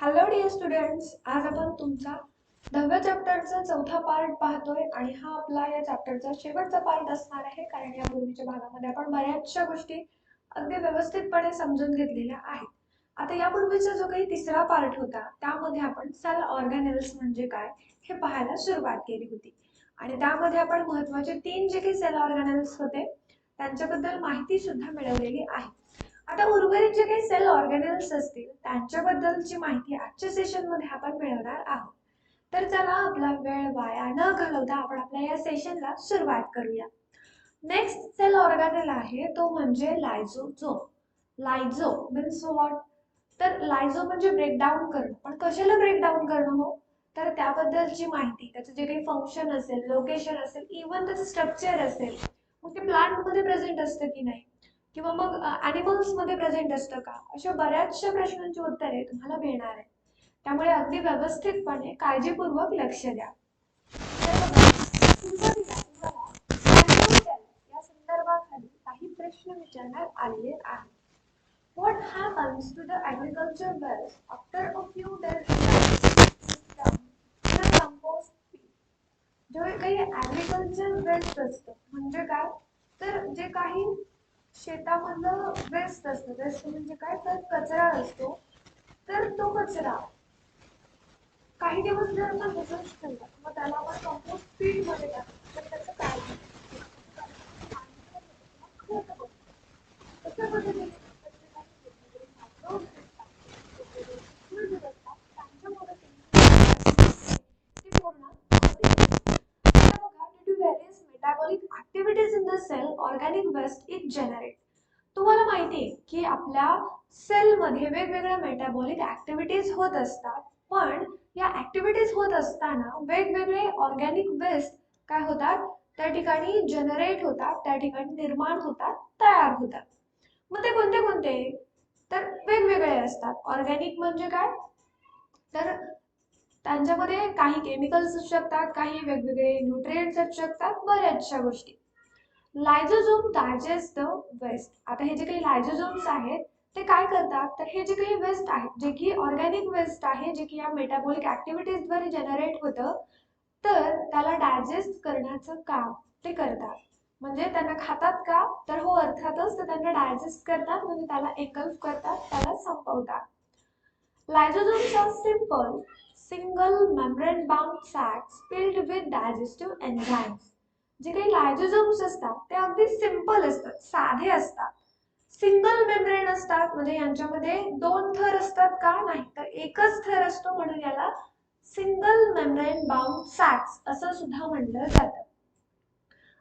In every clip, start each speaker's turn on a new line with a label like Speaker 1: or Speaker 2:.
Speaker 1: Hello dear students, आज आपण तुमचा 10व्या चॅप्टरचा चौथा पार्ट पाहतोय आणि हा आपला या चॅप्टरचा शेवटचा पार्ट असणार आहे, कारण या पूर्वीच्या भागामध्ये आपण बऱ्याचशा गोष्टी अगदी व्यवस्थितपणे समजून घेतलेल्या आहेत. आता यापूर्वीचा जो काही तिसरा पार्ट होता त्यामध्ये आपण सेल ऑर्गॅनेल्स म्हणजे काय हे पाहायला सुरुवात केली होती आणि त्यामध्ये आपण महत्त्वाचे 3 जे काही सेल ऑर्गॅनेल्स होते त्यांच्याबद्दल माहिती सुद्धा मिळवलेली आहे. आता उर्वरित जे काही सेल ऑर्गॅनेल्स असतील त्यांच्याबद्दलची माहिती आजच्या सेशन मध्ये आपण मिळवणार आहोत. तर चला आपला वेळ वाया न घालवता आपण आपल्या या सेशनला सुरुवात करूया. नेक्स्ट सेल ऑर्गॅनेल आहे तो म्हणजे लायझोझोम. लायझो मीन्स व्हॉट? तर लायझो म्हणजे ब्रेकडाऊन करणं, पण कशाला ब्रेकडाऊन करणं हो? तर त्याबद्दलची माहिती, त्याचं जे काही फंक्शन असेल, लोकेशन असेल, इव्हन त्याचं स्ट्रक्चर असेल, मग ते प्लांट मध्ये प्रेझेंट असतं की नाही, किंवा मग ॲनिमल्स मध्ये प्रेझेंट असतं का, अशा बऱ्याचशा प्रश्नांची उत्तरे तुम्हाला मिळणार आहे. त्यामुळे अगदी व्यवस्थितपणे काळजीपूर्वक लक्ष द्या. तर बघा, सुरुवातीला तुम्हाला या संदर्भाखाली काही प्रश्न विचारण्यात आलेले आहेत. What happens to the agriculture wells after a few days in a compost pit? जो काही ॲग्रिकल्चर वेस्ट असतं म्हणजे काय, तर जे काही शेतामधलं वेस्ट असतं, वेस्ट म्हणजे काय, तर कचरा असतो, तर तो कचरा काही दिवस जर आपण तसंच ठेवला मग त्याला आपण कंपोस्ट पीट मध्ये टाकतो, तर त्याचं काय तशा पद्धतीने due to various metabolic activities in the cell, organic waste is generated. तुम्हाला माहिती आहे की आपल्या सेल मध्ये वेगवेगळ्या मेटाबॉलिक ऍक्टिव्हिटीज होत असतात, पण या ऍक्टिव्हिटीज होत असताना वेगवेगळे ऑर्गॅनिक वेस्ट काय होतात, त्या ठिकाणी जनरेट होतात, त्या ठिकाणी निर्माण होतात, तयार होतात. मग ते कोणते कोणते, तर वेगवेगळे असतात. ऑर्गॅनिक म्हणजे काय, तर त्यांच्यामध्ये काही केमिकल्स असू शकतात, काही वेगवेगळे न्यूट्रिएंट्स असू शकतात, बऱ्याचशा गोष्टी. लायझोझोम डायजेस्ट द वेस्ट. आता हे जे काही लायझोझोम्स आहेत ते काय करतात, तर हे जे काही वेस्ट आहे, जे की ऑर्गॅनिक वेस्ट आहे, जे की या मेटाबॉलिक ऍक्टिव्हिटीज द्वारे जनरेट होतं, तर त्याला डायजेस्ट करण्याचं काम ते करतात. म्हणजे त्यांना खातात का, तर हो अर्थातच, तर त्यांना डायजेस्ट करतात, म्हणजे त्याला engulf करतात, त्याला संपवतात. Lysosomes are simple, single membrane bound sacs filled with digestive enzymes. जे काही लायझोझोम्स असतात ते अगदी सिंपल असतात, साधे असतात. सिंगल मेम्ब्रेन असतात, म्हणजे यांच्यामध्ये दोन थर असतात का, नाही, तर एकच थर असतो, म्हणून याला सिंगल मेम्ब्रेन बाउंड सॅक्स असं सुद्धा म्हटलं जातं.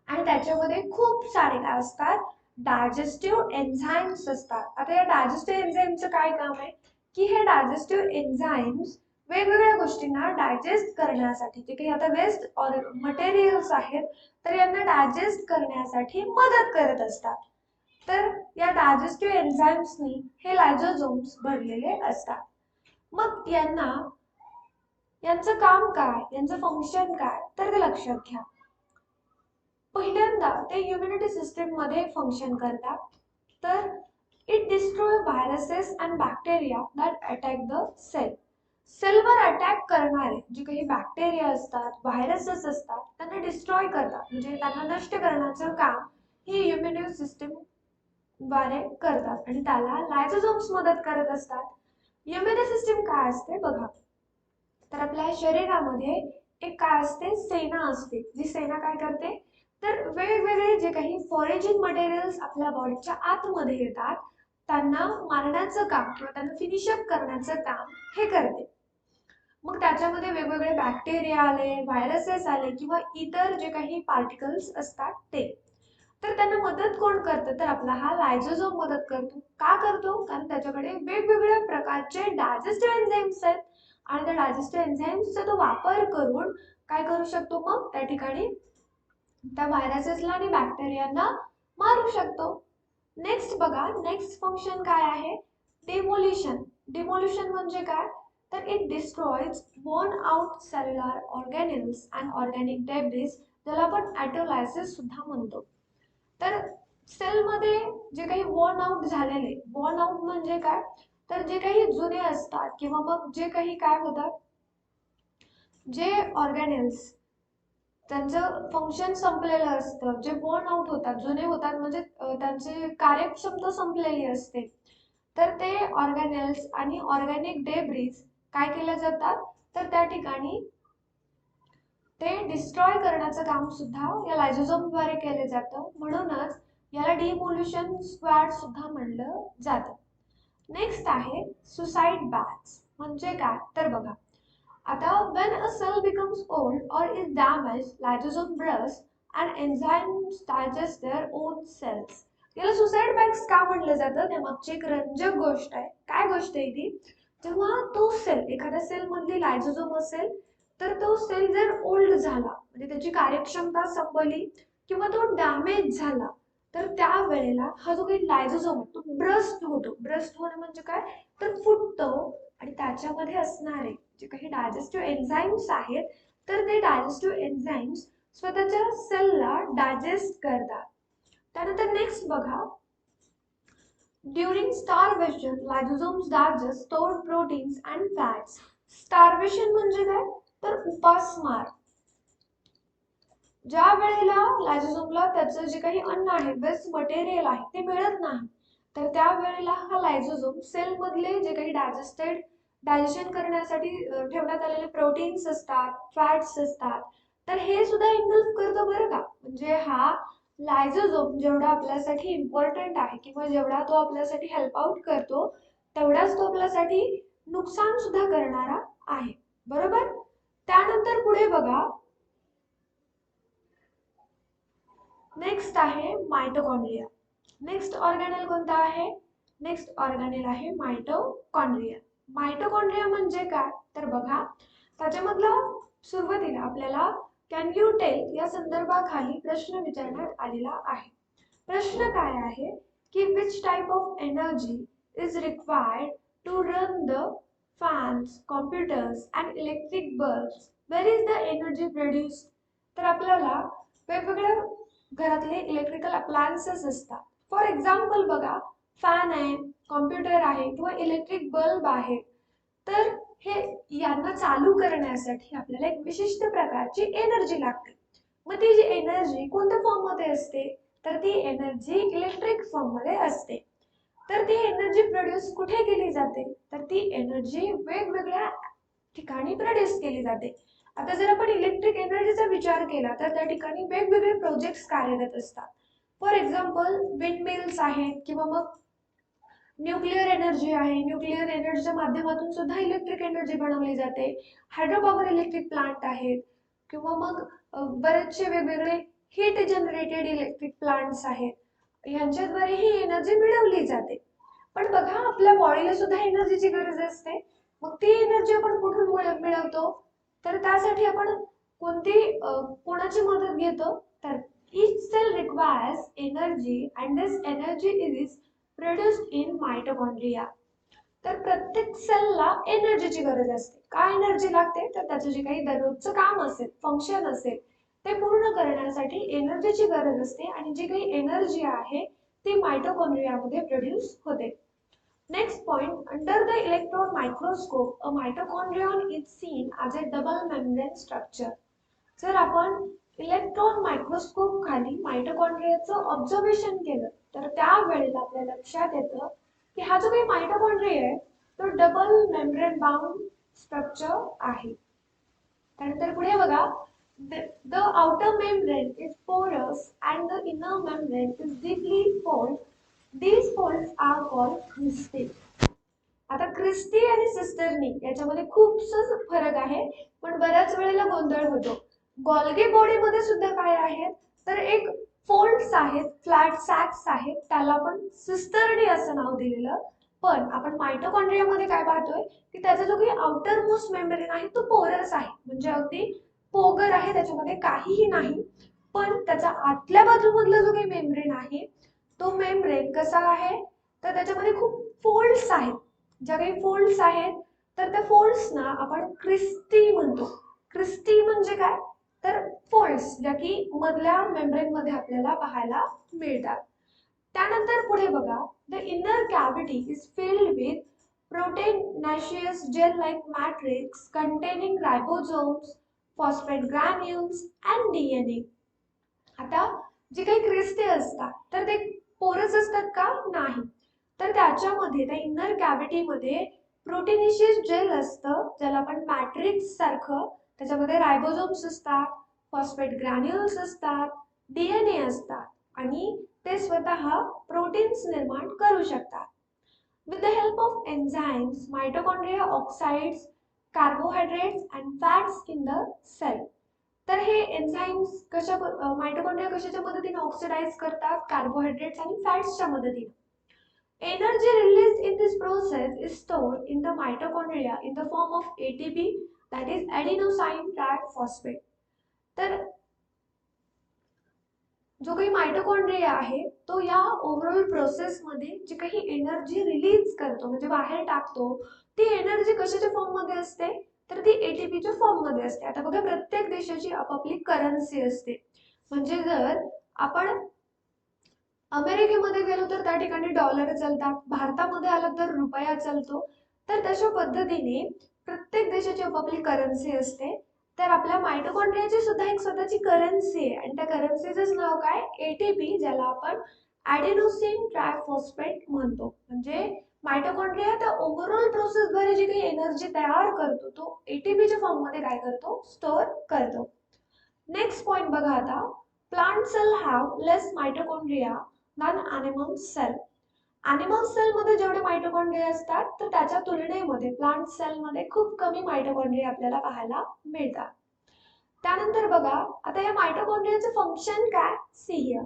Speaker 1: आणि त्याच्यामध्ये खूप सारे काय असतात, डायजेस्टिव्ह एन्झाईम्स असतात. आता या डायजेस्टिव्ह एन्झाईमचं काय काम आहे, की हे डायजेस्टिव्ह एन्झाईम्स वेगवेगळ्या गोष्टींना डायजेस्ट करण्यासाठी, जे काही आता वेस्ट और मटेरियल्स आहेत, तर यांना डायजेस्ट करण्यासाठी मदत करत असतात. तर या डायजेस्टिव्ह एन्झाईम्सनी हे लायझोझोम्स भरलेले असतात. मग यांचं काम काय, यांचं फंक्शन काय, तर ते लक्षात घ्या. पहिल्यांदा ते इम्युनिटी सिस्टीम मध्ये फंक्शन करतात. तर it destroy viruses and bacteria that attack the cell. सेलवर अटॅक करणारे जे काही बॅक्टेरिया असतात, व्हायरसेस असतात, त्यांना डिस्ट्रॉय करतात, म्हणजे त्यांना नष्ट करण्याचं काम ही इम्युनिटी सिस्टीम द्वारे करतात आणि त्याला लायझोझोम्स मदत करत असतात. इम्युनिटी सिस्टीम काय असते बघा, तर आपल्या शरीरामध्ये एक काय असते, सेना असते. जी सेना काय करते, तर वेगवेगळे जे काही फॉरेजिंग मटेरियल्स आपल्या बॉडीच्या आतमध्ये येतात त्यांना मारण्याचं काम किंवा त्यांना फिनिशअप करण्याचं काम हे करते. मग त्याच्यामध्ये वेगवेगळे बॅक्टेरिया आले, व्हायरसेस आले, किंवा इतर जे काही पार्टिकल्स असतात ते, तर त्यांना मदत कोण करतं, तर आपला हा लायझोझोम मदत करतो. का करतो, कारण त्याच्याकडे वेगवेगळ्या प्रकारचे डायजेस्टिव्ह एन्झाईम्स आहेत आणि त्या डायजेस्टिव्ह एन्झाईम्सचा तो वापर करून काय करू शकतो, मग त्या ठिकाणी त्या व्हायरसेसला आणि बॅक्टेरियांना मारू शकतो. नेक्स्ट बघा, नेक्स्ट फंक्शन काय आहे, डिमोलिशन. डिमोलिशन म्हणजे काय, तर it destroys worn out cellular organelles and organic debris, ज्याला आपण ॲटोलायसिस सुद्धा म्हणतो. तर सेलमध्ये जे काही वॉर्न आउट झालेले, वॉर्न आउट म्हणजे काय, तर जे काही जुने असतात किंवा मग जे काही काय होतात, जे ऑर्गॅनेल्स त्यांचं फंक्शन संपलेलं असतं, जे बर्न आउट होतात, जुने होतात, म्हणजे त्यांची कार्यक्षमता संपलेली असते, तर ते ऑर्गॅनेल्स आणि ऑर्गॅनिक डेब्रिज काय केले जातात, तर त्या ठिकाणी ते डिस्ट्रॉय करण्याचं काम सुद्धा या लायझोझोमद्वारे केले जातं. म्हणूनच याला डिमोल्युशन स्क्वॅड सुद्धा म्हणलं जातं. नेक्स्ट आहे सुसाइड बॅग्स. म्हणजे काय तर बघा, आता when a cell becomes old or is damaged, lysosome bursts and enzymes digest their own cells. याला सुसाइड बॅग्स का म्हणलं जातं, त्यामागची एक रंजक गोष्ट आहे. काय गोष्ट आहे ती, जेव्हा तो सेल, एखाद्या सेल मधली लायझोझोम असेल, तर तो सेल जर ओल्ड झाला, म्हणजे त्याची कार्यक्षमता संपली किंवा तो डॅमेज झाला, तर त्या वेळेला हा जो काही लायझोझोम तो ब्रस्ट होतो. ब्रस्ट होणं म्हणजे काय, तर फुटतो आणि त्याच्यामध्ये असणारे जे काही डायजेस्टिव्ह एन्झाईम्स आहेत, तर ते डायजेस्टिव्ह एन्झाईम्स स्वतःच्या सेलला डायजेस्ट करतात. त्यानंतर नेक्स्ट बघा, during starvation lysosomes digest stored proteins and fats. Starvation म्हणजे काय, तर उपासमार. ज्या वेळेला लायझोझोमला त्याचं जे काही अन्न आहे, वेस्ट मटेरियल आहे, ते मिळत नाही, तर त्या वेळेला हा लायझोझोम सेल मधले जे काही डायजेशन करण्यासाठी ठेवण्यात आलेले प्रोटीन्स असतात, फॅट्स असतात, तर हे सुद्धा इन्व्हॉल्व करतो बरं का. म्हणजे हा लायझोझोम जेवढा आपल्यासाठी इम्पॉर्टंट आहे किंवा जेवढा तो आपल्यासाठी हेल्प आउट करतो, तेवढाच तो आपल्यासाठी नुकसान सुद्धा करणारा आहे. बरोबर. त्यानंतर पुढे बघा, नेक्स्ट आहे माइटोकॉन्ड्रिया. नेक्स्ट ऑर्गॅनेल कोणता आहे, नेक्स्ट ऑर्गॅनेल आहे माइटोकॉन्ड्रिया. माइटोकॉन्ड्रिया म्हणजे काय तर बघा, त्याच्यामधला सुरुवातीला आपल्याला कॅन यू टेल या संदर्भाखाली प्रश्न विचारण्यात आलेला आहे. प्रश्न काय आहे की which type of energy is required to run the fans, computers and electric bulbs, where is the energy produced. तर आपल्याला वेगवेगळ्या घरातले इलेक्ट्रिकल अप्लायन्सेस असतात. फॉर एक्झाम्पल बघा, फॅन आहे, कॉम्प्युटर आहे किंवा इलेक्ट्रिक बल्ब आहे, तर हे यांना चालू करण्यासाठी आपल्याला एक विशिष्ट प्रकारची एनर्जी लागते. मग ती जी एनर्जी कोणत्या फॉर्म मध्ये असते, तर ती एनर्जी इलेक्ट्रिक फॉर्म मध्ये असते. तर ती एनर्जी प्रोड्यूस कुठे केली जाते, तर ती एनर्जी वेगवेगळ्या ठिकाणी प्रोड्यूस केली जाते. आता जर आपण इलेक्ट्रिक एनर्जीचा विचार केला, तर त्या ठिकाणी वेगवेगळे प्रोजेक्ट्स कार्यरत असतात. फॉर एक्झाम्पल विंड मिल्स आहेत किंवा मग न्यूक्लिअर एनर्जी आहे. न्यूक्लिअर एनर्जीच्या माध्यमातून सुद्धा इलेक्ट्रिक एनर्जी बनवली जाते. हायड्रो पॉवर इलेक्ट्रिक प्लांट आहेत किंवा मग बरेचसे वेगवेगळे हीट जनरेटेड इलेक्ट्रिक प्लांट्स आहेत, यांच्याद्वारे ही एनर्जी मिळवली जाते. पण बघा, आपल्या बॉडीला सुद्धा एनर्जीची गरज असते. मग ती एनर्जी आपण कुठून मिळवतो, तर त्यासाठी आपण कोणाची मदत घेतो, तर each cell requires energy and this energy is produced in mitochondria. तर प्रत्येक सेलला एनर्जीची गरज असते. काय एनर्जी लागते, तर त्याचं जे काही दररोजचं काम असेल, फंक्शन असेल, ते पूर्ण करण्यासाठी एनर्जीची गरज असते आणि जी काही एनर्जी आहे ती मायटोकॉन्ड्रियामध्ये प्रोड्यूस होते. Next point, under the electron microscope, a mitochondrion is seen as a double membrane structure. जर आपण इलेक्ट्रॉन मायक्रोस्कोप खाली माइटोकॉन्ड्रियाचं ऑब्झर्वेशन केलं, तर त्या वेळेला आपल्या लक्षात येतं की हा जो काही माइटोकॉन्ड्रिया आहे, तो डबल मेम्ब्रेन बाउंड स्ट्रक्चर आहे. त्यानंतर पुढे बघा, the outer membrane is porous and the inner membrane is deeply folded. These folds are called cristae. आता क्रिस्टी आणि सिस्टर्नी याच्यामध्ये खूपसा फरक आहे, पण बऱ्याच वेळेला गोंधळ होतो. गॉल्गी बॉडीमध्ये सुद्धा काय आहेत, तर एक फोल्ड्स आहेत, फ्लॅट सॅक्स आहेत, त्याला आपण सिस्टर्नी असं नाव दिलेलं. पण आपण माइटोकॉन्ड्रियामध्ये काय पाहतोय की त्याचा जो काही आउटर मोस्ट मेम्ब्रेन आहे तो पोरस आहे, म्हणजे अगदी पोगर आहे, त्याच्यामध्ये काहीही नाही. पण त्याचा आतल्या बाजूमधला जो काही मेम्ब्रेन आहे, तो मेम्ब्रेन कसा आहे, तर त्याच्यामध्ये खूप फोल्ड्स आहेत. ज्या काही फोल्ड्स आहेत, तर त्या फोल्ड्सना आपण क्रिस्टी म्हणतो. क्रिस्टी म्हणजे काय, तर फोल्ड्स ज्या की मधल्या मेम्ब्रेन मध्ये आपल्याला पाहायला मिळतात. त्यानंतर पुढे बघा, the inner cavity is filled with proteinaceous gel-like matrix containing ribosomes, phosphate granules and DNA. आता जे काही क्रिस्टे असतात तर ते पोरस असतात का? नाही. तर त्याच्यामध्ये त्या इनर कॅव्हिटी मध्ये प्रोटीनेशियस जेल असतं ज्याला आपण मॅट्रिक्स सारखं, त्याच्यामध्ये रायबोझोम्स असतात, फॉस्फेट ग्रॅन्युल्स असतात, डीएनए असतात आणि ते स्वतः प्रोटीन्स निर्माण करू शकतात. With the help of enzymes, mitochondria oxides carbohydrates and fats in the cell. तर हे एन्झाईम्स कशा मायटोकॉन्ड्रिया कशाच्या मदतीने ऑक्सिडाइज करतात? कार्बोहायड्रेट्स आणि फॅट्सच्या मदतीने. Energy released in this process is stored in the mitochondria in the form of ATP, that is adenosine triphosphate. तर जो काही मायटोकॉन्ड्रिया आहे तो या ओव्हरऑल प्रोसेस मध्ये जी काही एनर्जी रिलीज करतो म्हणजे बाहेर टाकतो, ती एनर्जी कशाच्या फॉर्म मध्ये असते? तर ती एटीपीच्या फॉर्म मध्ये असते. आता बघा, प्रत्येक देशाची आपापली करन्सी असते. म्हणजे जर आपण अमेरिकेमध्ये गेलो तर त्या ठिकाणी डॉलर चालतात, भारतामध्ये आलं तर रुपया चालतो. तर तशा पद्धतीने प्रत्येक देशाची आपापली करन्सी असते. तर आपल्या मायटोकॉन्ड्रियाची सुद्धा एक स्वतःची करन्सी आहे आणि त्या करन्सीचं नाव काय? एटीपी, ज्याला आपण ॲडेनोसिन ट्रायफॉस्फेट म्हणतो. म्हणजे मायटोकॉन्ड्रिया त्या ओव्हरऑल प्रोसेसद्वारे जी काही एनर्जी तयार करतो तो एटीपीच्या फॉर्म मध्ये काय करतो? स्टोअर करतो. नेक्स्ट पॉइंट बघा आता, plant cell have less mitochondria than animal cell. Animal cell मध्ये जेवढे मायटोकॉन्ड्रिया असतात तर त्याच्या तुलनेमध्ये प्लांट सेल मध्ये खूप कमी मायटोकॉन्ड्रिया आपल्याला पाहायला मिळतात. त्यानंतर बघा आता या मायटोकॉन्ड्रियाचे फंक्शन काय? See here.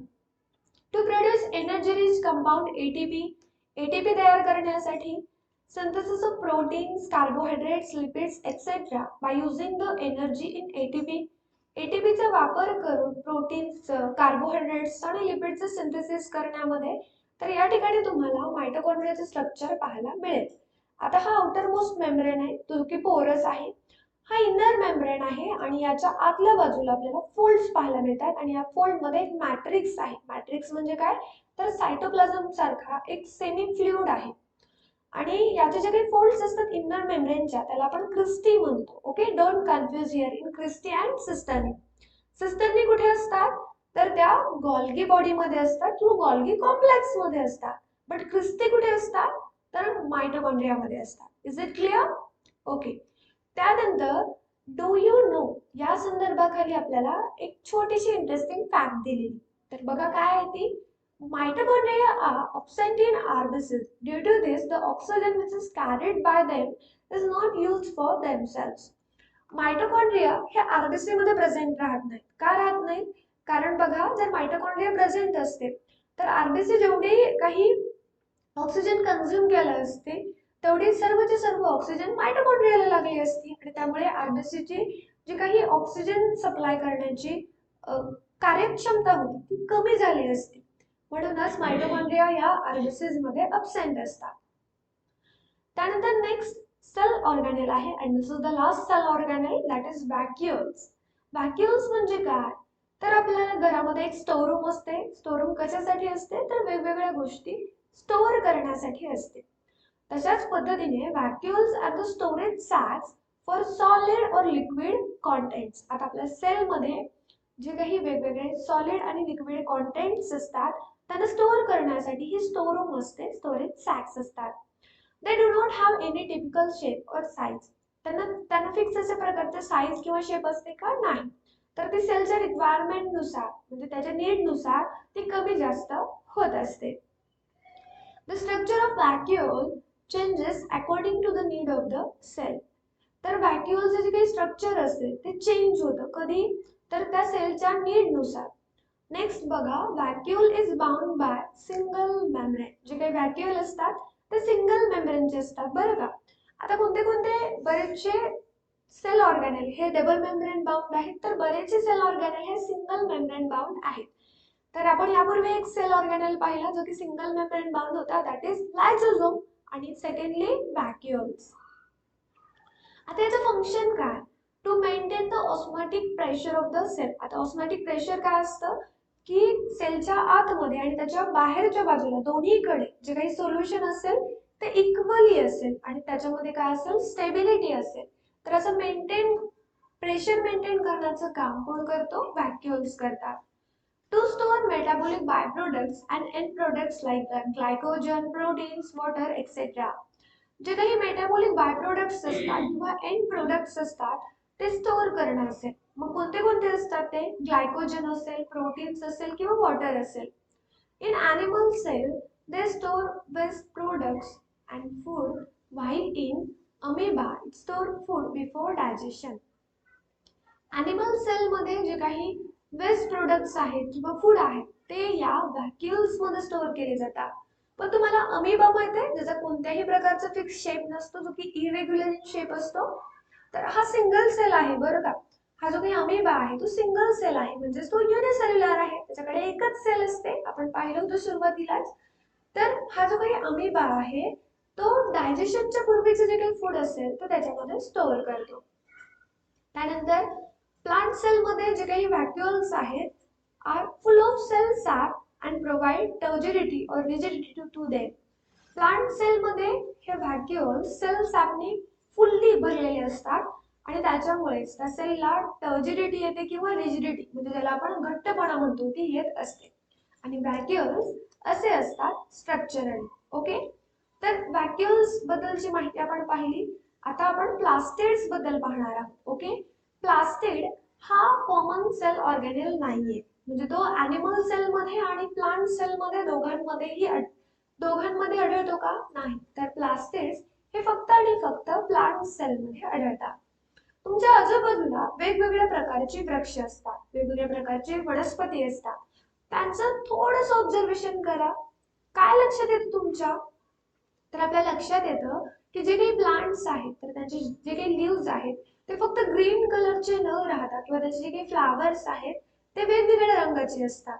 Speaker 1: To produce energy rich compound ATP, ATP तयार करण्यासाठी, synthesis of proteins, carbohydrates, lipids, etc. by using the energy in ATP. एटीपीचा वापर करून प्रोटीन्स, कार्बोहायड्रेट्स आणि लिपिडचे सिंथेसिस करण्यामध्ये. तर या ठिकाणी तुम्हाला मायटोकॉन्ड्रियाचे स्ट्रक्चर पाहायला मिळेल. आता हा आउटर मोस्ट मेम्ब्रेन आहे, जो की पोरस आहे. हा इनर मेम्ब्रेन आहे आणि याच्या आतल्या बाजूला आपल्याला फोल्ड्स पाहायला मिळतात आणि या फोल्ड मध्ये एक मॅट्रिक्स आहे. मॅट्रिक्स म्हणजे काय? तर सायटोप्लाझम सारखा एक सेमी फ्लुइड आहे आणि याचे जे काही फोल्ड्स असतात इनर मेम्ब्रेनच्या त्याला आपण क्रिस्टी म्हणतो. Okay, don't confuse here in cristae and cisternae. Cisternae कुठे असतात? तर त्या गॉल्गी बॉडी मध्ये असतात किंवा गॉल्गी कॉम्प्लेक्स मध्ये असतात. बट क्रिस्टी कुठे असतात? तर मायटोकॉन्ड्रिया मध्ये असतात. Is it clear? ओके. त्यानंतर डू यू नो या संदर्भाखाली आपल्याला एक छोटीशी इंटरेस्टिंग फॅक्ट दिलेली. तर बघा काय आहे ती. Mitochondria are absent in RBCs. Due to this, the oxygen which is carried by them is not used for themselves. Mitochondria हे आरबीसी मध्ये प्रेझेंट राहत नाहीत. का राहत नाहीत? कारण बघा, जर मायटोकॉन्ड्रिया प्रेझेंट असते तर आरबीसी जेवढी काही ऑक्सिजन कंझ्युम केलं असते तेवढी सर्वची सर्व ऑक्सिजन मायटोकॉन्ड्रियाला लागली असती आणि त्यामुळे आरबीसीची जी काही ऑक्सिजन सप्लाय करण्याची कार्यक्षमता होती ती कमी झाली असती. म्हणूनच मायटोकॉन्ड्रिया या आरबीसीज मध्ये अब्सेंट असतात. त्यानंतर नेक्स्ट सेल ऑर्गॅनेल आहे and this is the last cell organelle, that is vacuoles. Vacuoles म्हणजे काय? तर आपल्या घरामध्ये एक स्टोर रूम असते. स्टोर रूम कशासाठी असते? तर वेगवेगळ्या गोष्टी स्टोअर करण्यासाठी असते. तशाच पद्धतीने vacuoles are the storage sacs for solid और लिक्विड कॉन्टेंट्स. आता आपल्या सेल मध्ये जे काही वेगवेगळे सॉलिड आणि लिक्विड कॉन्टेंट्स असतात त्यांना स्टोअर करण्यासाठी ही स्टोर रूम असते, स्टोरेज सॅक्स असतात. They do not have any typical shape और साइज. त्यांना फिक्स अशा प्रकारचे साइज किंवा शेप असते का? नाही. तर ती सेलच्या रिक्वायरमेंट नुसार म्हणजे त्याच्या नीड नुसार ती कमी जास्त होत असते. The structure of vacuole changes according to the need of the cell. तर व्हॅक्यूलचे जे काही स्ट्रक्चर असते ते चेंज होतं. कधी? तर त्या सेलच्या नीड नुसार. नेक्स्ट बघा, vacuole is bound by single membrane. जे काही व्हॅक्यूल असतात ते सिंगल मेम्ब्रेनचे असतात बरं का. आता कोणते कोणते बरेचसे सेल ऑर्गॅनेल हे डबल मेम्ब्रेन बाउंड आहेत तर बरेचसे सेल ऑर्गॅनेल हे सिंगल मेम्ब्रेन बाउंड आहेत. तर आपण यापूर्वी एक सेल ऑर्गॅनेल पाहिला जो की सिंगल मेम्ब्रेन बाउंड होता, दॅट इज लायझोझोम आणि सेकंडली व्हॅक्यूल्स. आता याचं फंक्शन काय? To maintain the osmotic pressure of the cell. आता ऑस्मोटिक प्रेशर काय असतं की सेलच्या आतमध्ये आणि त्याच्या बाहेरच्या बाजूला दोन्हीकडे जे काही सोल्युशन असेल ते इक्वली असेल आणि त्याच्यामध्ये काय असेल, स्टेबिलिटी असेल. तर असं प्रेशर मेंटेन करण्याचं काम कोण करतो, व्हॅक्यूल्स करतात. To store metabolic by products and end products like glycogen, proteins, water etcetera. जे काही मेटाबॉलिक बाय प्रोडक्ट्स असतात किंवा एंड प्रोडक्ट्स असतात ते स्टोअर करणं असेल. मग कोणते कोणते असतात ते, ग्लायकोजन असेल, प्रोटीन्स असेल किंवा वॉटर असेल. In animal cell, they store waste products and food, while in amoeba, it store food before digestion. Animal cell मध्ये जे काही वेस्ट प्रोडक्ट्स आहेत किंवा फूड आहेत ते या व्हॅक्यूल्स मध्ये स्टोअर केले जातात. पण तुम्हाला अमिबा माहिती आहे, ज्याचा कोणत्याही प्रकारचा फिक्स शेप नसतो, जो की इरेग्युलर इन शेप असतो. तर हा सिंगल सेल आहे बरं का. हा जो काही अमिबा आहे तो सिंगल सेल आहे, म्हणजे तो युनिसेल्युलर आहे, त्याच्याकडे एकच सेल असते. आपण पाहिलं होतं सुरुवातीलाच. तर हा जो काही अमिबा आहे तो डायजेशनच्या पूर्वीचे जे काही फूड असेल तो त्याच्यामध्ये स्टोअर करतो. त्यानंतर प्लांट सेल मध्ये जे काही व्हॅक्युल्स आहेत are full of cell sap and provide turgidity और rigidity to them. Plant cell मध्ये हे व्हॅक्युल्स सेल सॅपने फुल्ली भरलेले असतात आणि त्याच्यामुळेच त्या सेलला टर्जिडिटी येते किंवा रिजिडिटी, म्हणजे ज्याला आपण घट्टपणा म्हणतो, ती येत असते. आणि व्हॅक्युल्स असे असतात स्ट्रक्चरली. ओके, तर व्हॅक्युल्स बद्दलची माहिती आपण पाहिली. आता आपण प्लास्टिड्स बद्दल पाहणार आहोत. ओके, प्लास्टिड हा कॉमन सेल ऑर्गॅनेल नाहीये, म्हणजे तो ॲनिमल सेल मध्ये आणि प्लांट सेल मध्ये दोघांमध्ये आढळतो का, नाही. तर प्लास्टिड्स हे फक्त आणि फक्त प्लांट सेल मध्ये आढळतात. तुमच्या आजूबाजूला वेगवेगळ्या प्रकारचे वृक्ष असतात, वेगवेगळ्या प्रकारचे वनस्पती असतात. त्यांचं थोडंसं ऑब्झर्वेशन करा. काय लक्षात येतं तुमच्या, तर आपल्या लक्षात येतं की जे काही प्लांट्स आहेत तर त्यांचे जे काही लीव्स आहेत ते फक्त ग्रीन कलरचे न राहता किंवा त्याचे जे काही फ्लावर्स आहेत ते वेगवेगळ्या रंगाचे असतात.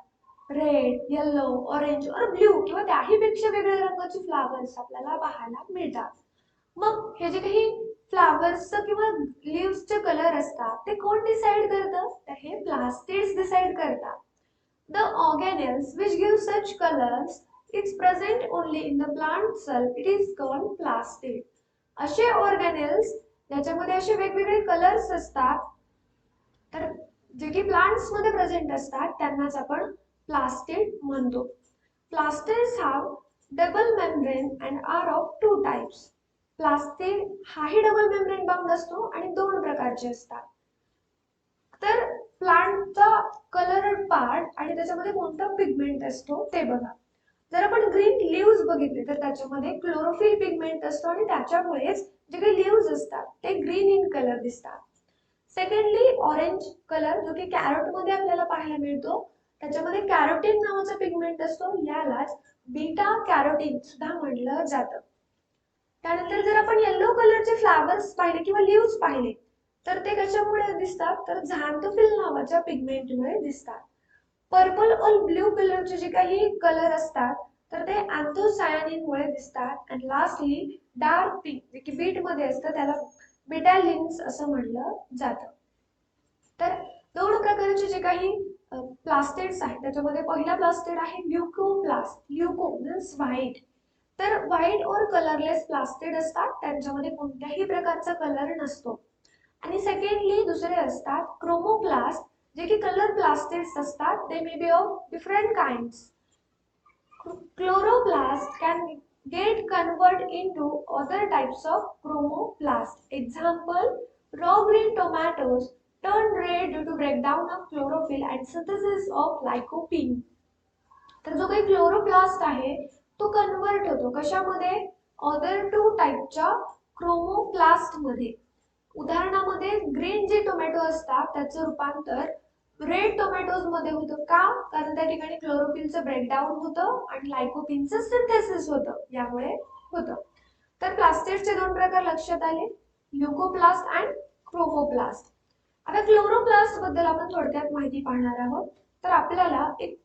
Speaker 1: रेड, येलो, ऑरेंज और ब्ल्यू किंवा त्याही पेक्षा वेगळ्या रंगाचे फ्लावर्स आपल्याला पाहायला मिळतात. मग हे जे काही फ्लावर्सचं किंवा लीव्सचे कलर असतात ते कोण डिसाइड करतं, तर हे प्लास्टिड्स डिसाइड करतात. The organelles which give such colors is present only in the plant cell. It is called plastid. असे ऑर्गॅनेल्स ज्याच्यामध्ये असे वेगवेगळे कलर्स असतात, तर जे की प्लांट्स मध्ये प्रेझेंट असतात त्यांनाच आपण प्लास्टिड म्हणतो. Plastids have double membrane and are of two types. Plastid हाही डबल मेम्ब्रेन बाउंड असतो आणि दोन प्रकारचे असतात. तर प्लांटचा कलर पार्ट आणि त्याच्यामध्ये कोणता पिगमेंट असतो ते बघा. जर आपण ग्रीन लीव्स बघितले तर त्याच्यामध्ये क्लोरोफिल पिगमेंट असतो आणि त्याच्यामुळेच जे काही लीव्स असतात ते ग्रीन इन कलर दिसतात. सेकंडली ऑरेंज कलर, जो की कॅरोट मध्ये आपल्याला पाहायला मिळतो, त्याच्यामध्ये कॅरोटीन नावाचा पिगमेंट असतो, यालाच बीटा कॅरोटीन सुद्धा म्हटलं जातं. त्यानंतर जर आपण येलो कलरचे फ्लावर्स पाहिले किंवा लीव्स पाहिले तर ते कशामुळे दिसतात, तर झॅन्थोफिल नावाच्या पिगमेंटमुळे दिसतात. पर्पल और ब्ल्यू कलरचे जे काही कलर असतात तर ते अँथोसायनिनमुळे दिसतात. अँड लास्टली डार्क पिंक जे की बीट मध्ये असतं त्याला बेटालिन्स असं म्हटलं जातं. तर दोन प्रकारचे जे काही प्लास्टिड्स आहेत त्याच्यामध्ये पहिला प्लास्टिड आहे ल्युकोप्लास्ट. Leuco means white. तर व्हाईट और कलरलेस प्लास्टिड असतात, त्यांच्यामध्ये कोणत्याही प्रकारचा कलर नसतो. आणि सेकंडली दुसरे असतात क्रोमोप्लास्ट, जे की कलर प्लास्टिड्स असतात. They may be of different kinds. Chloroplast can get converted into other types of chromoplast. Example, raw green tomatoes turn red due to breakdown of chlorophyll and synthesis of lycopene. तर जो काही chloroplast आहे तो convert होतो कशामध्ये, other to टाइपच्या chromoplast मध्ये. उदाहरणामध्ये green जे टोमॅटो असतात त्याचं रूपांतर रेड टोमॅटोज मध्ये होतं का, कारण त्या ठिकाणी क्लोरोफिलचं ब्रेकडाऊन होतं आणि लायकोपिनचं सिंथेसिस होतं, यामुळे होतं. तर प्लास्टिडचे दोन प्रकार लक्षात आले, ल्युकोप्लास्ट अँड क्रोमोप्लास्ट. आता क्लोरोप्लास्ट बद्दल आपण थोडक्यात माहिती पाहणार आहोत. तर आपल्याला एक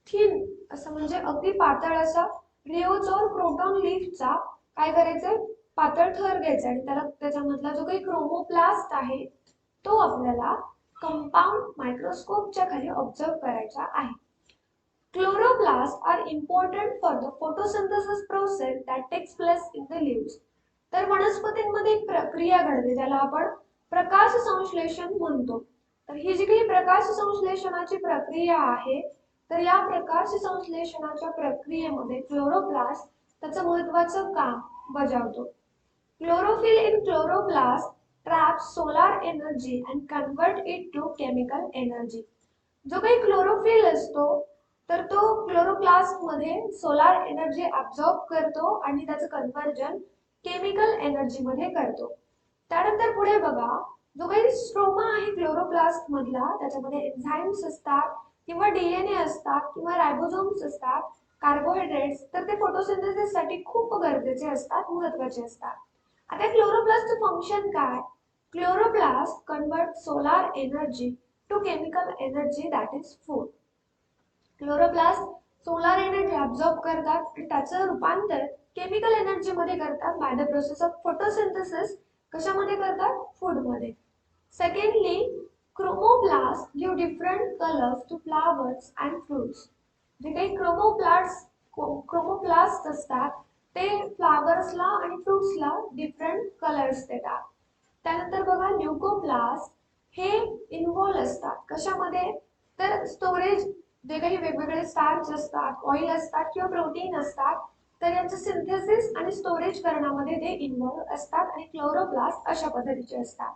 Speaker 1: थिन असं म्हणजे अगदी पातळ असा रिओजोल प्रोटॉन लीफचा काय करायचंय, पातळ थर घ्यायचा आणि त्याला त्याच्यामधला जो काही क्रोमोप्लास्ट आहे तो आपल्याला कंपाऊंड मायक्रोस्कोपच्या खाली ऑब्झर्व करायचा आहे. Chloroplasts are important for the photosynthesis process that takes place in the leaves. तर वनस्पतींमध्ये एक प्रक्रिया घडते ज्याला आपण प्रकाश संश्लेषण म्हणतो. तर ही जी काही प्रकाश संश्लेषणाची प्रक्रिया आहे, तर या प्रकाश संश्लेषणाच्या प्रक्रियेमध्ये क्लोरोप्लास्ट त्याचं महत्त्वाचं काम बजावतो. Chlorophyll in chloroplast traps solar energy and convert it to chemical energy. जो काही क्लोरोफिल असतो तर तो क्लोरोप्लास्ट मध्ये सोलार एनर्जी ऍब्सॉर्ब करतो आणि त्याचं कन्व्हर्जन केमिकल एनर्जी मध्ये करतो. त्यानंतर पुढे बघा, जो काही स्ट्रोमा आहे क्लोरोप्लास्ट मधला त्याच्यामध्ये एन्झाईम्स असतात किंवा डीएनए असतात किंवा रायबोझोम्स असतात, कार्बोहायड्रेट्स, तर ते फोटोसिंथेसिस साठी खूप गरजेचे असतात, महत्त्वाचे असतात. आता क्लोरोप्लास्टचं फंक्शन काय? Chloroplast convert solar energy to chemical energy that is food. Chloroplast solar energy absorb करतात आणि त्याचं रूपांतर केमिकल एनर्जी मध्ये करतात by the process of photosynthesis. कशामध्ये करतात? फूड मध्ये. Secondly, chromoplast give different colours to flowers and fruits. जे काही क्रोमोप्लास्ट असतात ते फ्लावर्सला आणि फ्रुट्सला डिफरंट कलर्स देतात. त्यानंतर बघा, ल्युकोप्लास्ट हे इन्व्हॉल्व असतात कशामध्ये? तर स्टोरेज, जे काही वेगवेगळे स्टार्च असतात, ऑइल असतात किंवा प्रोटीन असतात, तर यांचं सिंथेसिस आणि स्टोरेज करण्यामध्ये ते इन्व्हॉल्व असतात आणि क्लोरोप्लास्ट अशा पद्धतीचे असतात.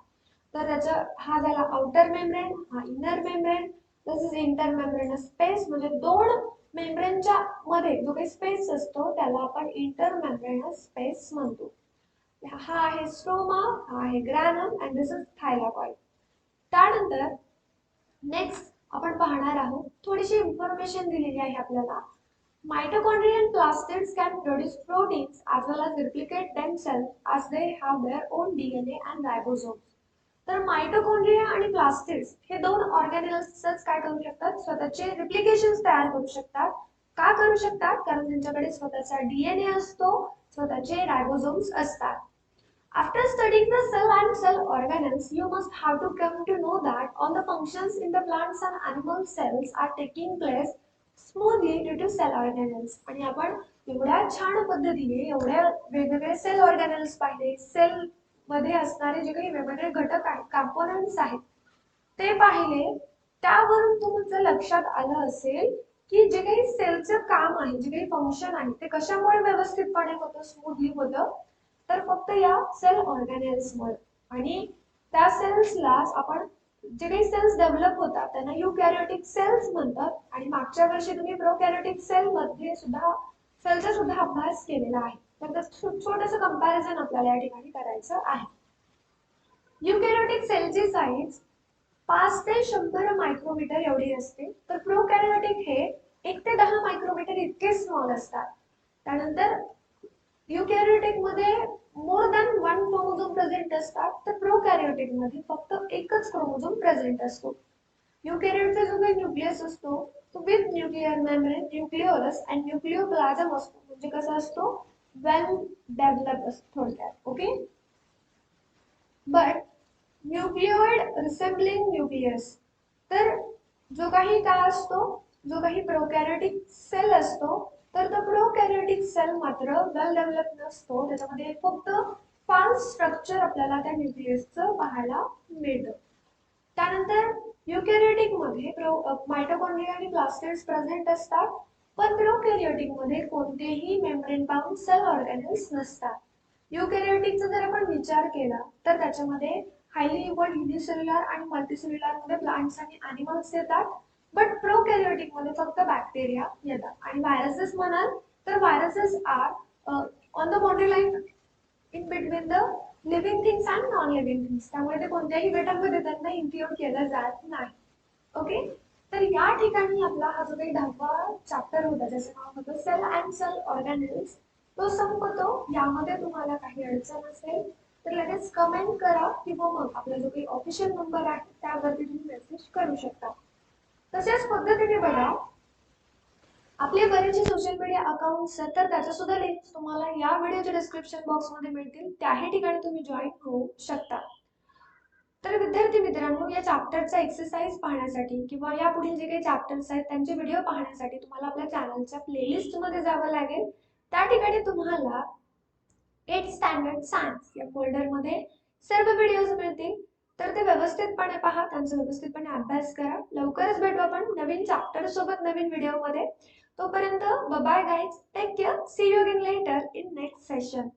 Speaker 1: तर त्याचा हा झाला आउटर मेम्ब्रेन, हा इनर मेम्ब्रेन. तसेच इंटर मेम्ब्रेनस स्पेस, म्हणजे दोन मेम्ब्रेनच्या मध्ये जो काही स्पेस असतो त्याला आपण इंटर मेम्ब्रेनस स्पेस म्हणतो. हा आहे स्ट्रोमा, हा आहे ग्रॅनम अँड दिस इज थायलाकॉइड. त्यानंतर नेक्स्ट आपण पाहणार आहोत, थोडीशी इन्फॉर्मेशन दिलेली आहे आपल्याला. Mitochondria and plastids can produce proteins as well as replicate themselves as they have their own DNA and ribosomes. तर माइटोकॉन्ड्रिया आणि प्लास्टिड्स हे दोन ऑर्गॅनिल्सच काय करू शकतात? स्वतःचे रिप्लिकेशन्स तयार करू शकतात. का करू शकतात? कारण त्यांच्याकडे स्वतःचा डीएनए असतो, स्वतःचे रायबोसोम्स असतात. After studying the cell and cell organelles, you must have to come to know that all the functions in the plants and animal cells are taking place smoothly due to cell organelles. आणि आपण एवढ्या छान पद्धतीने एवढ्या वेगवेगळे sale organelles पाहिले, sale मध्ये असणारे जे काही वेगवेगळे घटक आहेत, कंपोनेंट्स आहेत, ते पाहिले. त्यावरून तुमचं लक्षात आलं असेल की जे काही सेलचं काम आहे, जे काही फंक्शन आहे, ते कशामुळे व्यवस्थितपणे होतं, स्मूथली होतं, तर फक्त या सेल ऑर्गॅनेल्समुळे. आणि त्या सेल्सला आपण, जे काही सेल्स डेव्हलप होतात त्यांना युकॅरियोटिक सेल्स म्हणतात. आणि मागच्या वर्षी तुम्ही प्रोकॅरियोटिक सेल मध्ये सुद्धा सेलचा सुद्धा अभ्यास केलेला आहे. तर त्याचं छोटंसं कंपॅरिझन आपल्याला या ठिकाणी करायचं आहे. युकॅरियोटिक सेलची साईज 5 ते 100 मायक्रोमीटर एवढी असते, तर प्रोकॅरियोटिक हे 1 ते 10 मायक्रोमीटर इतके स्मॉल असतात. त्यानंतर युकॅरियोटिक मध्ये मोर दॅन 1 क्रोमोझोम प्रेझेंट असतात, तर प्रोकॅरियोटिक मध्ये फक्त एकच क्रोमोझोम प्रेझेंट असतो. युकॅरियोटचा जो काही न्यूक्लियस असतो तो with nuclear membrane, nucleolus and nucleoplasm असतो. म्हणजे कसा असतो? वेल डेव्हलप असतो थोडक्यात. ओके. बट न्यूक्लिओइड रिसेम्बलिंग न्यूक्लियस, तर जो काही काय असतो, जो काही प्रोकॅरियोटिक सेल असतो, तर तो प्रोकॅरियोटिक सेल मात्र वेल डेव्हलप नसतो. त्याच्यामध्ये फक्त फास्ट स्ट्रक्चर आपल्याला त्या न्यूक्लियसचं पाहायला मिळतं. त्यानंतर युकॅरियोटिक मध्ये माइटोकॉन्ड्रिया आणि प्लास्टिड्स प्रेझेंट असतात, पण प्रोकॅरियोटिक मध्ये कोणतेही मेम्ब्रेन बाउंड सेल ऑर्गॅनेल्स नसतात. युकॅरियोटिकचा जर आपण विचार केला तर त्याच्यामध्ये हायली इव्हॉल्व्ड युनिसेल्युलर आणि मल्टीसेल्युलर मध्ये प्लांट्स आणि ॲनिमल्स येतात, बट प्रोकॅरियोटिक मध्ये फक्त बॅक्टेरिया येतात. आणि व्हायरसेस म्हणाल तर viruses are on the boundary line in between the living things and non living things. त्यामुळे ते कोणत्याही गटामध्ये त्यांना इन्क्लूड केलं जात नाही. ओके. तर या ठिकाणी आपला हा जो काही 10वा चॅप्टर होता, ज्याचं नाव होतं सेल अँड सेल ऑर्गॅनेल्स, तो संपतो. यामध्ये तुम्हाला काही अडचण असेल तर लगेच कमेंट करा किंवा मग आपला जो काही ऑफिशियल नंबर आहे त्यावरती तुम्ही मेसेज करू शकता. तशाच पद्धतीने बघा, आपले बरेचसे सोशल मीडिया अकाउंट्स आहेत, तर त्याच्या सुद्धा लिंक्स तुम्हाला या व्हिडिओच्या डिस्क्रिप्शन बॉक्स मध्ये मिळतील. त्याही ठिकाणी तुम्ही जॉईन होऊ शकता. तर विद्यार्थी मित्रांनो, या चॅप्टरचा एक्सरसाइज पाहण्यासाठी किंवा या पुढील जे काही चॅप्टर्स आहेत त्यांचे व्हिडिओ पाहण्यासाठी तुम्हाला आपल्या चॅनलच्या प्लेलिस्टमध्ये जावं लागेल. त्या ठिकाणी तुम्हाला 8th स्टँडर्ड सायन्स या फोल्डरमध्ये सर्व व्हिडिओज मिळतील. तर ते व्यवस्थितपणे पहा, त्यांचा व्यवस्थितपणे अभ्यास करा. लवकरच भेटू आपण नवीन चॅप्टर सोबत नवीन व्हिडिओमध्ये. तोपर्यंत bye guys, take care, see you again later in next session.